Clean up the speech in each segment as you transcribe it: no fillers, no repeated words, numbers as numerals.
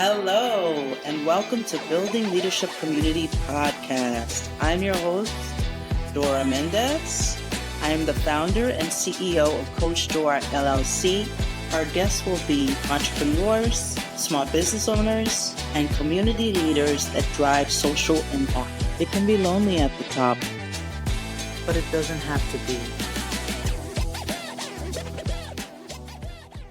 Hello, and welcome to Building Leadership Community Podcast. I'm your host, Dora Mendez. I am the founder and CEO of Coach Dora LLC. Our guests will be entrepreneurs, small business owners, and community leaders that drive social impact. It can be lonely at the top, but it doesn't have to be.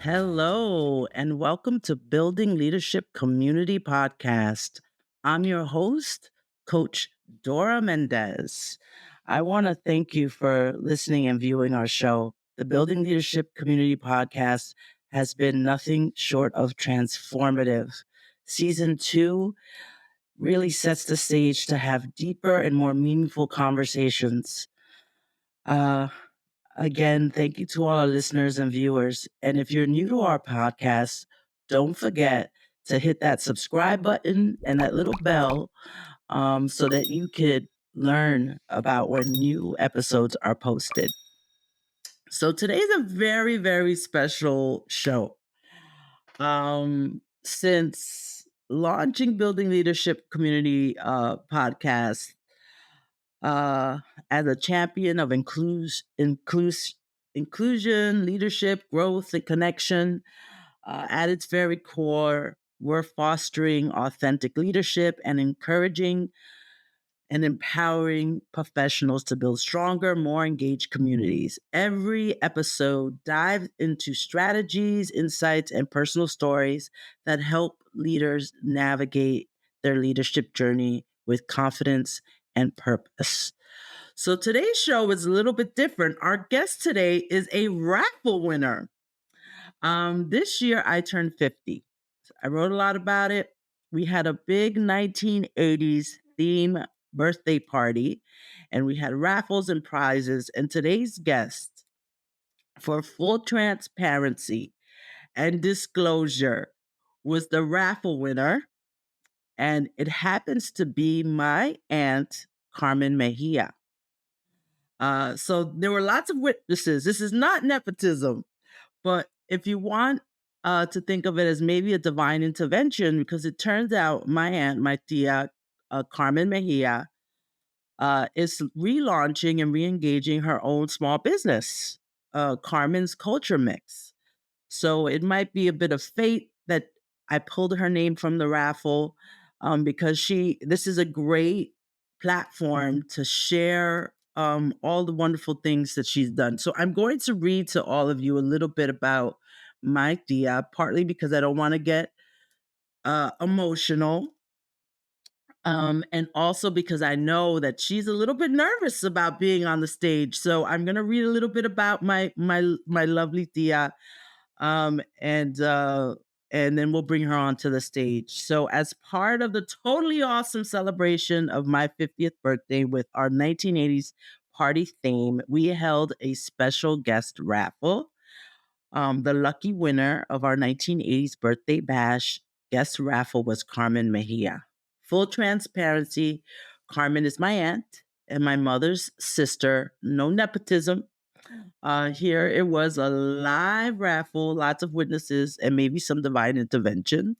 Hello, and welcome to Building Leadership Community Podcast. I'm your host, Coach Dora Mendez. I want to thank you for listening and viewing our show. The Building Leadership Community Podcast has been nothing short of transformative. Season 2 really sets the stage to have deeper and more meaningful conversations. Again, thank you to all our listeners and viewers. And if you're new to our podcast, don't forget to hit that subscribe button and that little bell so that you could learn about when new episodes are posted. So today's a very, very special show. Since launching Building Leadership Community podcast, as a champion of inclusion, leadership, growth, and connection. At its very core, we're fostering authentic leadership and encouraging and empowering professionals to build stronger, more engaged communities. Every episode dives into strategies, insights, and personal stories that help leaders navigate their leadership journey with confidence and purpose. So today's show is a little bit different. Our guest today is a raffle winner. This year I turned 50. I wrote a lot about it. We had a big 1980s theme birthday party, and we had raffles and prizes. And today's guest, for full transparency and disclosure, was the raffle winner. And it happens to be my aunt, Carmen Mejia. So there were lots of witnesses. This is not nepotism, but if you want to think of it as maybe a divine intervention, because it turns out my aunt, my tia, Carmen Mejia, is relaunching and re-engaging her own small business, Carmen's Culture Mix. So it might be a bit of fate that I pulled her name from the raffle because this is a great platform to share all the wonderful things that she's done. So I'm going to read to all of you a little bit about my tia, partly because I don't want to get emotional. And also because I know that she's a little bit nervous about being on the stage. So I'm going to read a little bit about my lovely tia, and then we'll bring her onto the stage. So as part of the totally awesome celebration of my 50th birthday with our 1980s party theme, we held a special guest raffle. The lucky winner of our 1980s birthday bash guest raffle was Carmen Mejia. Full transparency, Carmen is my aunt and my mother's sister. No nepotism. Here it was a live raffle, lots of witnesses, and maybe some divine intervention.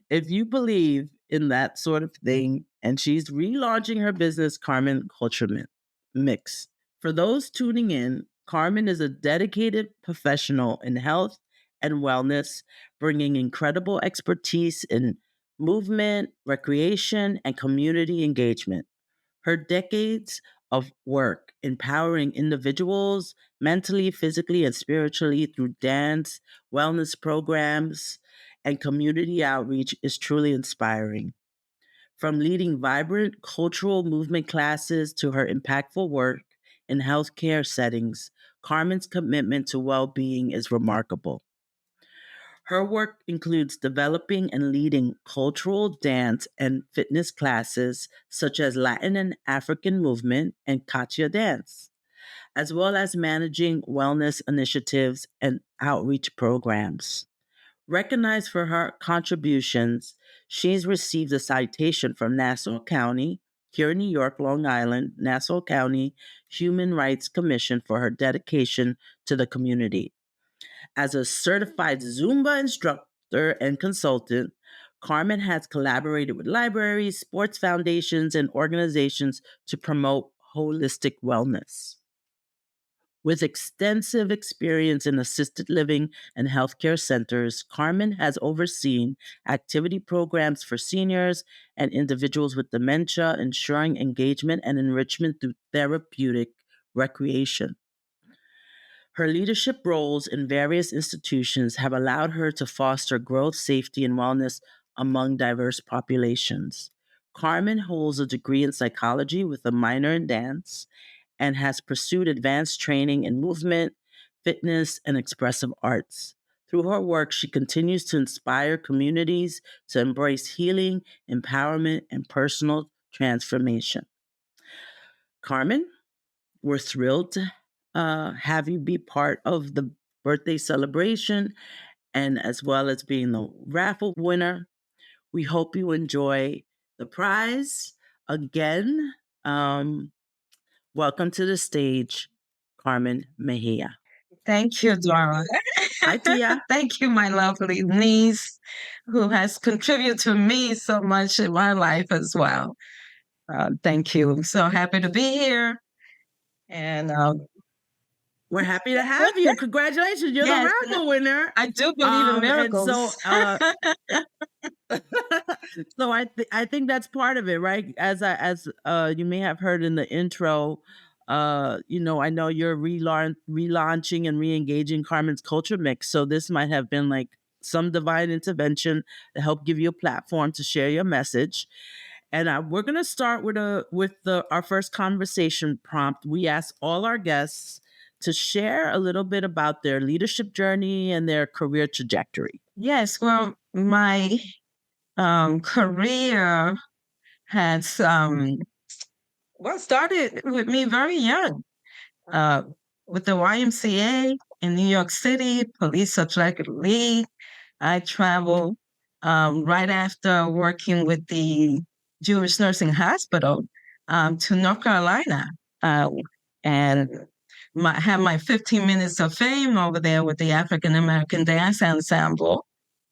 If you believe in that sort of thing, and she's relaunching her business, Carmen Culture Mix. For those tuning in, Carmen is a dedicated professional in health and wellness, bringing incredible expertise in movement, recreation, and community engagement. Her decades of work empowering individuals mentally, physically, and spiritually through dance, wellness programs, and community outreach is truly inspiring. From leading vibrant cultural movement classes to her impactful work in healthcare settings, Carmen's commitment to well being is remarkable. Her work includes developing and leading cultural dance and fitness classes such as Latin and African movement and Katia dance, as well as managing wellness initiatives and outreach programs. Recognized for her contributions, she's received a citation from Nassau County, here in New York, Long Island, Nassau County Human Rights Commission for her dedication to the community. As a certified Zumba instructor and consultant, Carmen has collaborated with libraries, sports foundations, and organizations to promote holistic wellness. With extensive experience in assisted living and healthcare centers, Carmen has overseen activity programs for seniors and individuals with dementia, ensuring engagement and enrichment through therapeutic recreation. Her leadership roles in various institutions have allowed her to foster growth, safety, and wellness among diverse populations. Carmen holds a degree in psychology with a minor in dance and has pursued advanced training in movement, fitness, and expressive arts. Through her work, she continues to inspire communities to embrace healing, empowerment, and personal transformation. Carmen, we're thrilled to have you be part of the birthday celebration and as well as being the raffle winner. We hope you enjoy the prize. Again, welcome to the stage, Carmen Mejia. Thank you, Dora. Hi, Tia. Thank you, my lovely niece, who has contributed to me so much in my life as well. Thank you. I'm so happy to be here. And We're happy to have you. Congratulations. You're the yes, raffle winner. I do believe in And miracles. so I think that's part of it, right? As you may have heard in the intro, I know you're relaunching and re-engaging Carmen's Culture Mix. So this might have been like some divine intervention to help give you a platform to share your message. And we're going to start with our first conversation prompt. We ask all our guests to share a little bit about their leadership journey and their career trajectory. Yes, well, my career has started with me very young. Uh, with the YMCA in New York City, Police Athletic League, I traveled right after working with the Jewish Nursing Hospital to North Carolina, uh, and had my 15 minutes of fame over there with the African American Dance Ensemble.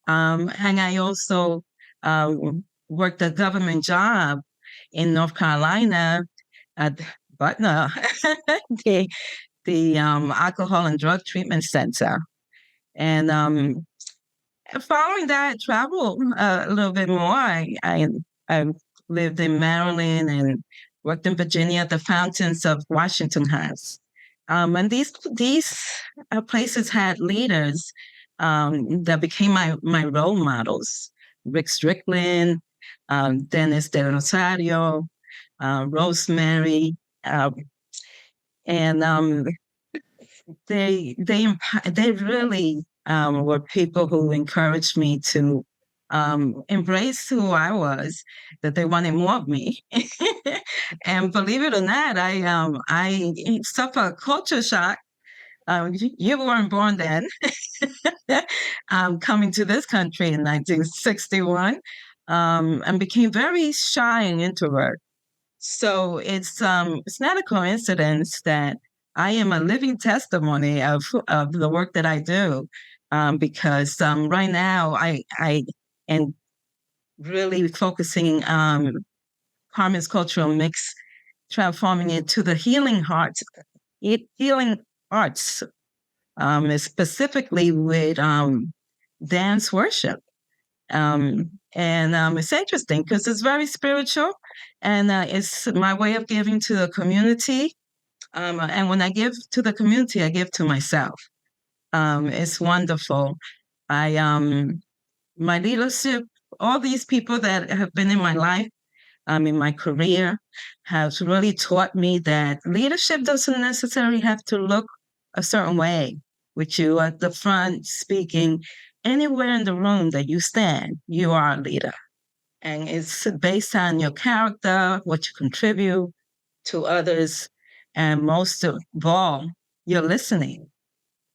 And I also worked a government job in North Carolina at Butner, the, the Alcohol and Drug Treatment Center. And following that, travel a little bit more. I lived in Maryland and worked in Virginia at the Fountains of Washington Heights. And these places had leaders that became my role models. Rick Strickland, Dennis De Rosario, Rosemary, and they really were people who encouraged me to embrace who I was, that they wanted more of me. And believe it or not, I suffered culture shock. You weren't born then. Coming to this country in 1961, and became very shy and introvert. So it's not a coincidence that I am a living testimony of the work that I do, because right now I am really focusing Carmen's cultural mix, transforming it to the healing arts, specifically with dance worship. And it's interesting because it's very spiritual, and it's my way of giving to the community. And when I give to the community, I give to myself. It's wonderful. I My leadership, all these people that have been in my life, in my career, has really taught me that leadership doesn't necessarily have to look a certain way. With you at the front speaking, anywhere in the room that you stand, you are a leader. And it's based on your character, what you contribute to others, and most of all, your listening,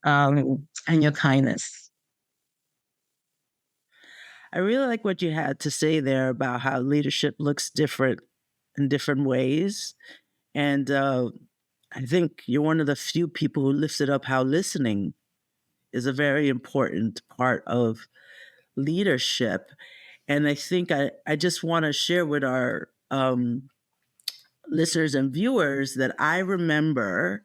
and your kindness. I really like what you had to say there about how leadership looks different in different ways. And I think you're one of the few people who lifted up how listening is a very important part of leadership. And I think I just want to share with our listeners and viewers that I remember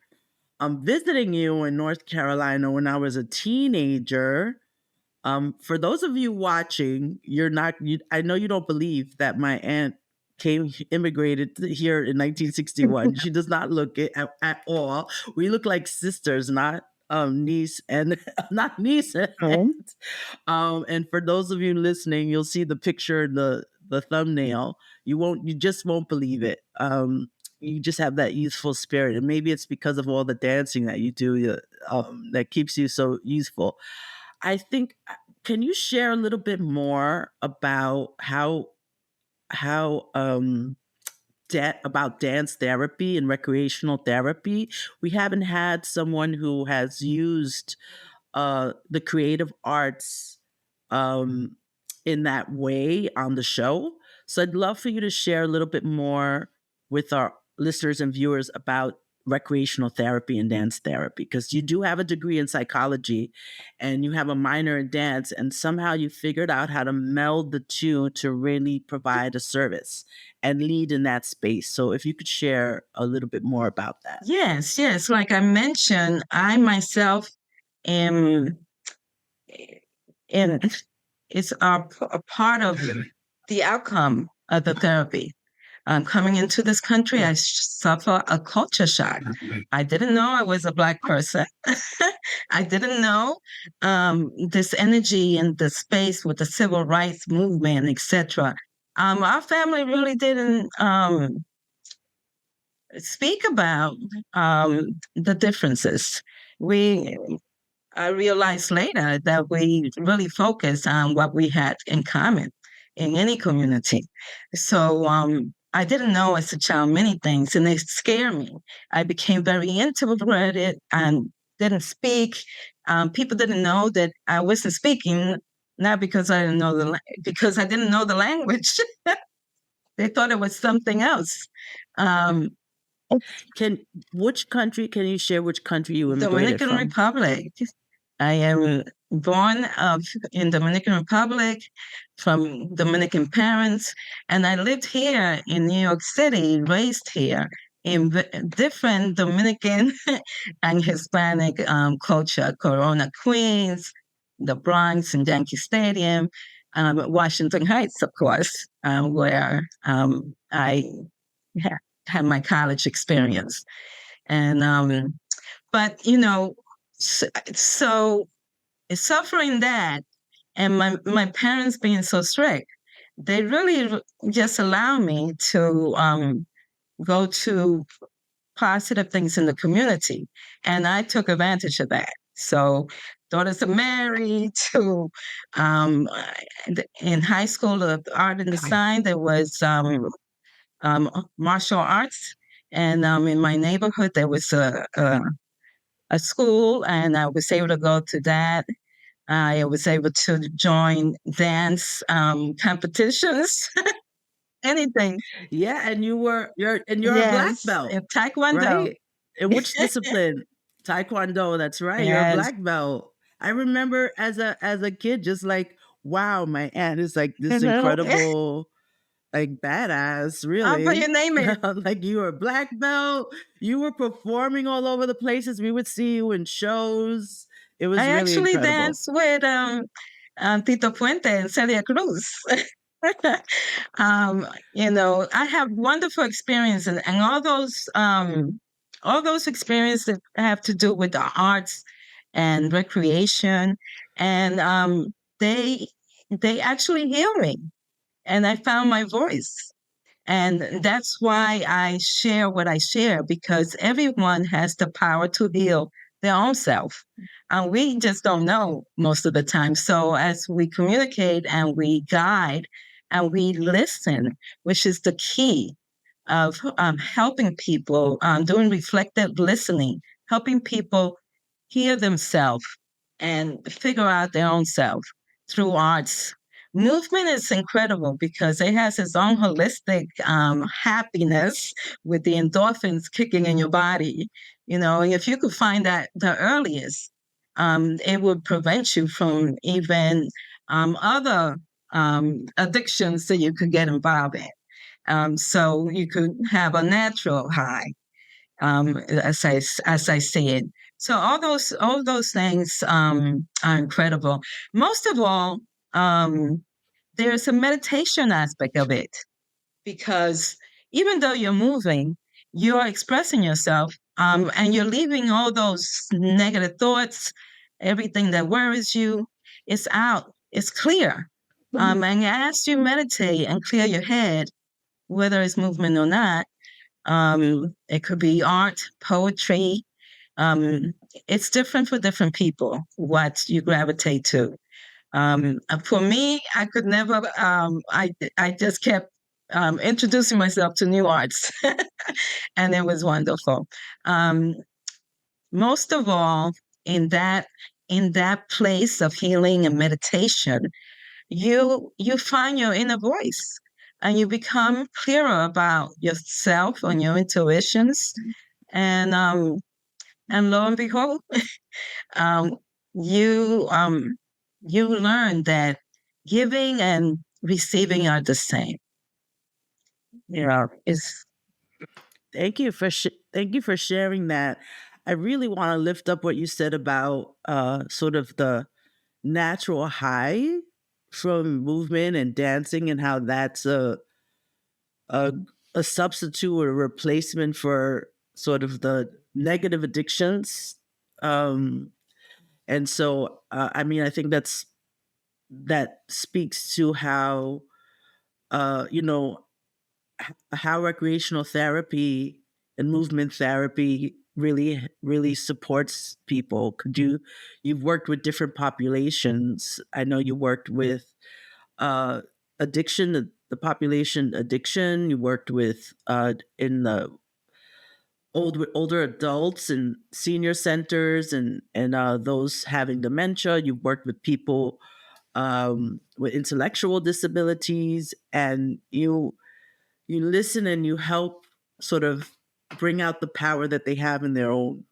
visiting you in North Carolina when I was a teenager. For those of you watching, you're not. I know you don't believe that my aunt immigrated here in 1961. She does not look it at all. We look like sisters, not niece and not niece and Oh, aunt. And for those of you listening, you'll see the picture in the thumbnail. You just won't believe it. You just have that youthful spirit, and maybe it's because of all the dancing that you do that keeps you so youthful. I think can you share a little bit more about how about dance therapy and recreational therapy? We haven't had someone who has used the creative arts um, in that way on the show. So I'd love for you to share a little bit more with our listeners and viewers about recreational therapy and dance therapy, because you do have a degree in psychology and you have a minor in dance, and somehow you figured out how to meld the two to really provide a service and lead in that space. So if you could share a little bit more about that. yes, yes. Like I mentioned, I myself am in it's a part of the outcome of the therapy. Coming into this country, I suffer a culture shock. I didn't know I was a Black person. I didn't know this energy and the space with the civil rights movement, etc. Our family really didn't speak about the differences. We I realized later that we really focused on what we had in common in any community. So I didn't know as a child many things, and they scared me. I became very introverted and didn't speak. People didn't know that I wasn't speaking, not because I didn't know because I didn't know the language. They thought it was something else. Um, Can which country can you share which country you immigrated Dominican from? Republic. I am born in Dominican Republic from Dominican parents, and I lived here in New York City, raised here in different Dominican and Hispanic culture, Corona, Queens, the Bronx and Yankee Stadium, Washington Heights, of course, where I had my college experience. And but so suffering that and my parents being so strict, they really just allow me to go to positive things in the community, and I took advantage of that. So daughters are married to um, in high school of art and design there was martial arts, and in my neighborhood there was a school, and I was able to go to that. I was able to join dance competitions, anything. Yeah, and you're a black Yes, belt, taekwondo. right? In which discipline? Taekwondo, that's right. You're a Yes. black belt. I remember as a kid just like, wow, my aunt is like this Mhm. incredible like badass, But you really. name it. Like you were a black belt, you were performing all over the places. We would see you in shows. It I was really actually incredible. danced with Tito Puente and Celia Cruz. I have wonderful experience, and all those experiences have to do with the arts and recreation, and they they actually heal me, and I found my voice. And that's why I share what I share, because everyone has the power to heal their own self. And we just don't know most of the time. So as we communicate and we guide and we listen, which is the key of helping people, doing reflective listening, helping people hear themselves and figure out their own self through arts. Movement is incredible because it has its own holistic happiness with the endorphins kicking in your body. If you could find that the earliest, it would prevent you from even other addictions that you could get involved in. So you could have a natural high, as I see it. So all those things are incredible. Most of all, um, there's a meditation aspect of it because even though you're moving, you're expressing yourself, and you're leaving all those negative thoughts, everything that worries you, it's out, it's clear. And as you meditate and clear your head, whether it's movement or not, it could be art, poetry. Um, it's different for different people what you gravitate to. For me, I could never. I just kept introducing myself to new arts, and it was wonderful. Um, Most of all, in that place of healing and meditation, you find your inner voice, and you become clearer about yourself and your intuitions, and lo and behold, um, you you learn that giving and receiving are the same. Is Thank you for sharing that. I really want to lift up what you said about sort of the natural high from movement and dancing, and how that's a a substitute or a replacement for sort of the negative addictions. Um, and so, I mean, I think that speaks to how you know how recreational therapy and movement therapy really supports people. You've worked with different populations. I know you worked with uh addiction, the population addiction. You worked with in the older adults and senior centers, and those having dementia. You've worked with people with intellectual disabilities, and you listen and you help sort of bring out the power that they have in their own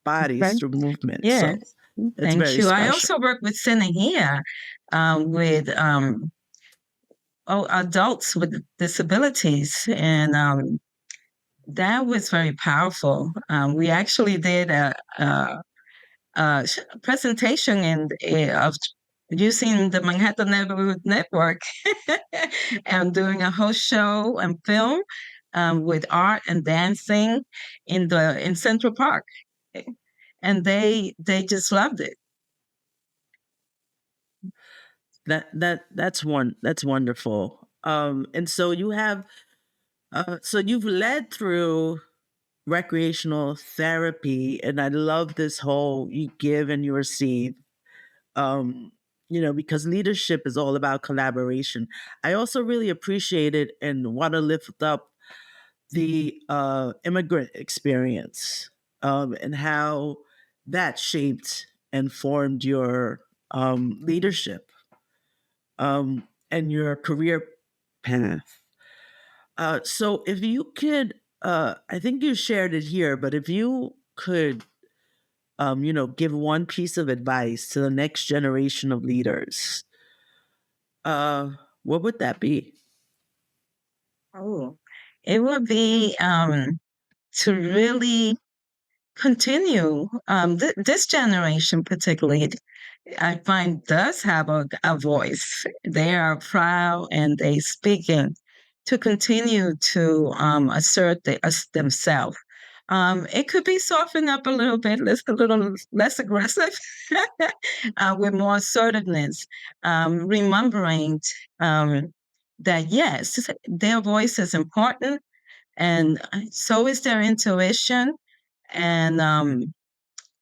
bodies right. through movement. So Yes. it's Thank very you. I special. also work with Senahia, with adults with disabilities, and that was very powerful. We actually did a presentation of using the Manhattan Neighborhood Network and doing a whole show and film, with art and dancing in Central Park, and they just loved it. That's wonderful. And so you have so you've led through recreational therapy, and I love this whole you give and you receive. Um, because leadership is all about collaboration. I also really appreciate it and want to lift up the immigrant experience, and how that shaped and formed your leadership, and your career path. So if you could, I think you shared it here, but if you could, give one piece of advice to the next generation of leaders, uh, what would that be? Oh, it would be to really continue. This generation, particularly, I find does have a voice. They are proud and they speaking to continue to assert themselves. It could be softened up a little bit, a little less aggressive, with more assertiveness, remembering um, that yes, their voice is important, and so is their intuition, and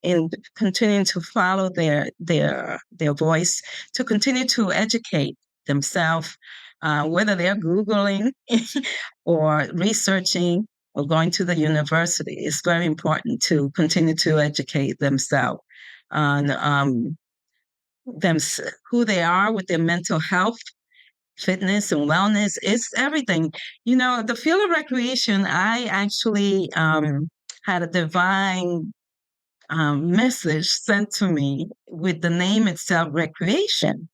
in continuing to follow their voice, to continue to educate themselves, whether they're Googling or researching or going to the university. It's very important to continue to educate themselves on them who they are with their mental health, fitness, and wellness. It's everything. The field of recreation, I actually had a divine message sent to me with the name itself, recreation,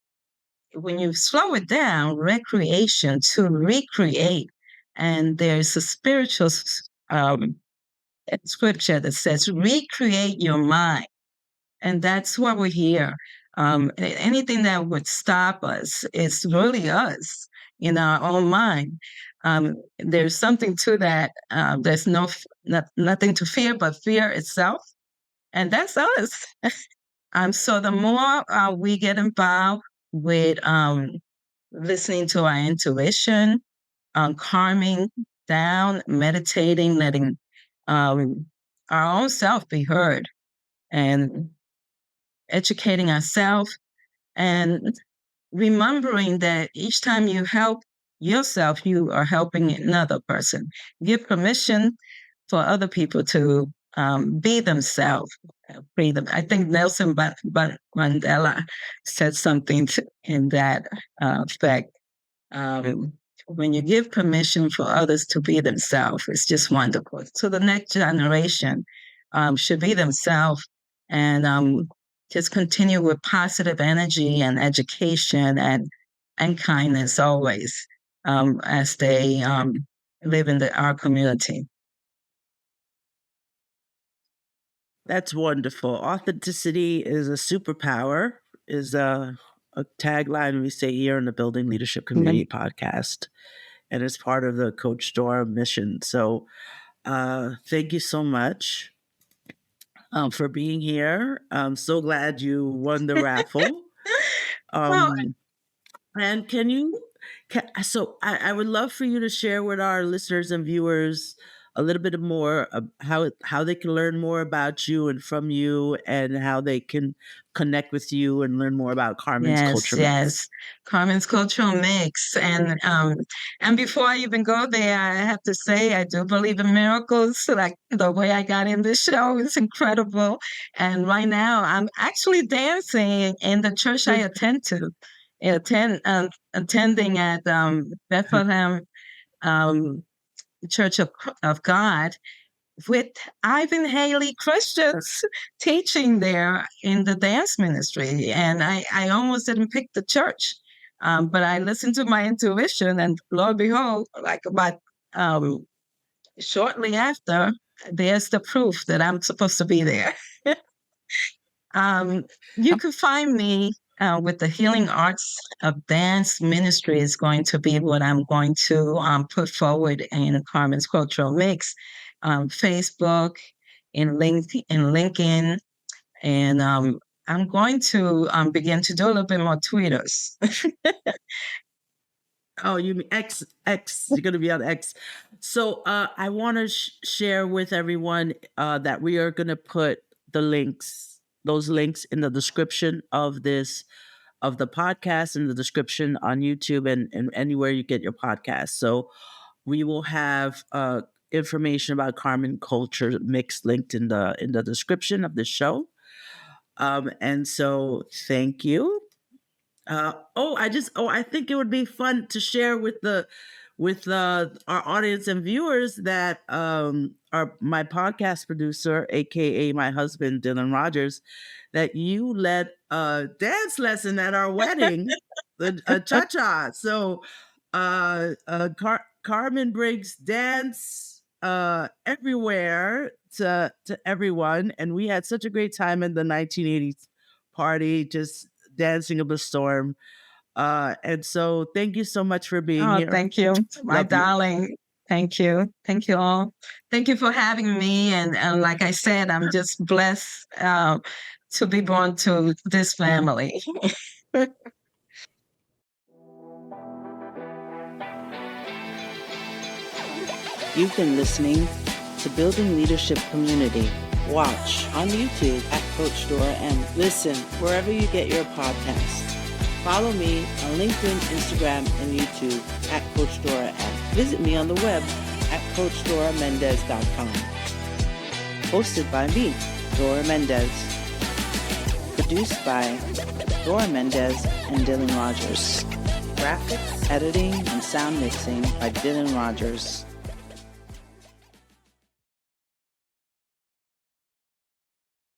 when you slow it down, recreation to recreate, and there's a spiritual scripture that says, recreate your mind. And that's why we're here. Anything that would stop us is really us in our own mind. There's something to that. There's nothing to fear but fear itself. And that's us. So the more we get involved with listening to our intuition, calming down, meditating, letting our own self be heard, and educating ourselves, and remembering that each time you help yourself, you are helping another person. Give permission for other people to be themselves, freedom. I think Nelson Mandela said something in that effect. Um, when you give permission for others to be themselves, it's just wonderful. So the next generation should be themselves, and just continue with positive energy and education and kindness always, as they live in our community. That's wonderful. Authenticity is a superpower, is a tagline we say here in the Building Leadership Community podcast, and it's part of the Coach Dora mission. So thank you so much for being here. I'm so glad you won the raffle. Well, And I would love for you to share with our listeners and viewers a little bit more of how they can learn more about you and from you, and how they can connect with you and learn more about Carmen's yes, Culture Mix. yes. Carmen's cultural mix. And before I even go there, I have to say I do believe in miracles. So like the way I got in this show is incredible. And right now I'm actually dancing in the church I attending at Bethlehem Church of God, with Ivan Haley Christians teaching there in the dance ministry. And I almost didn't pick the church, but I listened to my intuition, and lo and behold, like about shortly after, there's the proof that I'm supposed to be there. You can find me with the Healing Arts of Dance Ministry is going to be what I'm going to put forward in Carmen's Cultural Mix, Facebook, in LinkedIn, and I'm going to begin to do a little bit more tweeters. Oh, you mean X? X. You're going to be on X. So I want to share with everyone that we are going to put those links in the description of the podcast, in the description on YouTube, and anywhere you get your podcast. So we will have information about Carmen Culture Mix linked in the description of the show. And so thank you. I think it would be fun to share with our audience and viewers that my podcast producer, aka my husband Dylan Rogers, that you led a dance lesson at our wedding, a cha cha. So Carmen brings dance everywhere to everyone, and we had such a great time in the 1980s party, just dancing up a storm. And so thank you so much for being Oh, here. thank you, my Love you. darling. Thank you. Thank you all. Thank you for having me. And like I said, I'm just blessed to be born to this family. You've been listening to Building Leadership Community. Watch on YouTube at Coach Dora and listen wherever you get your podcasts. Follow me on LinkedIn, Instagram, and YouTube at Coach Dora and visit me on the web at CoachDoraMendez.com. Hosted by me, Dora Mendez. Produced by Dora Mendez and Dylan Rogers. Graphics, editing, and sound mixing by Dylan Rogers.